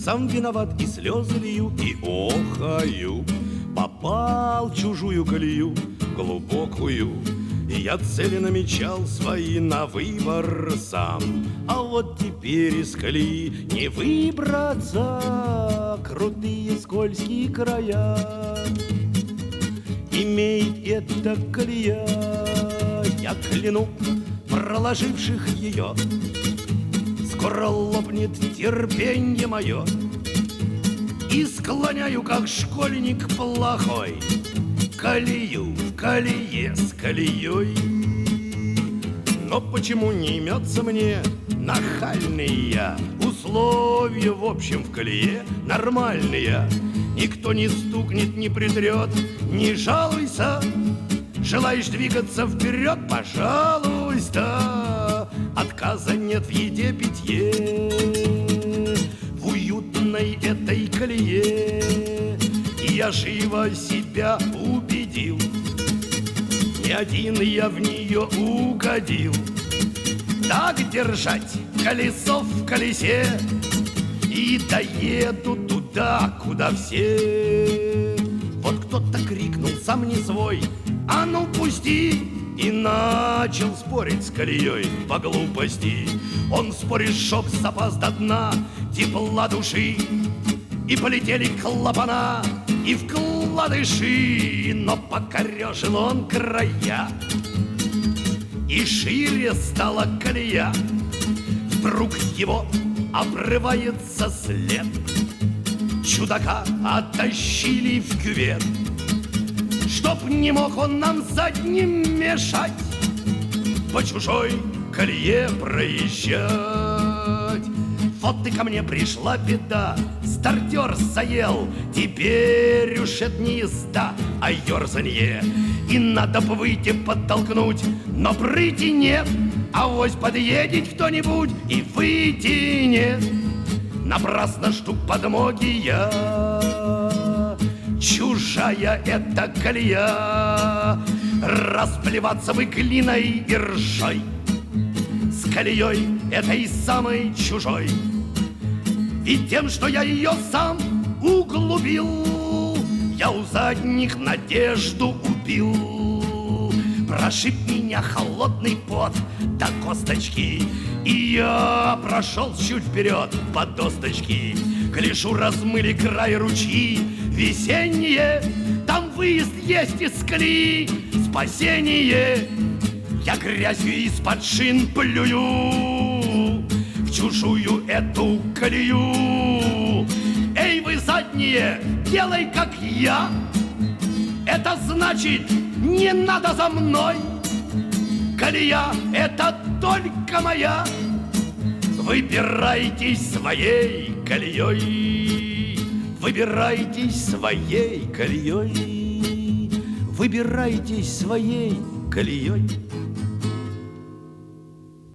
Сам виноват и слезы лью, и охаю. Попал в чужую колею глубокую, и я цели намечал свои на выбор сам. А вот теперь из колеи не выбраться, крутые скользкие края. Имеет эта колея, я кляну проложивших ее, скоро лопнет терпенье мое, и склоняю, как школьник плохой, колею в колее с колеей. Но почему не имется мне нахальный я? Условия, в общем, в колее нормальные. Никто не стукнет, не притрет, не жалуйся. Желаешь двигаться вперед, пожалуйста. Отказа нет в еде, питье, в уютной этой колее. И я живо себя убедил, не один я в нее угодил. Так держать колесо в колесе, и доеду туда, куда все. Вот кто-то крикнул, сам не свой: а ну пусти! И начал спорить с колеей по глупости. Он спорит, чтоб запас до дна тепла души, и полетели клапана и вкладыши. Но покорежил он края, и шире стала колея. Вдруг его обрывается след. Чудака оттащили в кювет, чтоб не мог он нам задним мешать по чужой колее проезжать. Вот и ко мне пришла беда, стартер заел. Теперь уж это не езда, а ерзанье. И надо бы выйти подтолкнуть, но прыти нет. Авось подъедет кто-нибудь и выйти нет. Напрасно жду подмоги я, чужая эта колея. Расплеваться бы глиной и ржой с колеей этой самой чужой. Ведь тем, что я ее сам углубил, я у задних надежду убил. Прошиб меня холодный пот до косточки, и я прошел чуть вперед по досточке. К лешу размыли край ручьи весенние, там выезд есть из колеи, спасение. Я грязью из-под шин плюю в чужую эту колею. Эй, вы задние, делай как я. Это значит, не надо за мной. Колея — это только моя. Выбирайтесь своей колеей. Выбирайтесь своей колеей. Выбирайтесь своей колеей.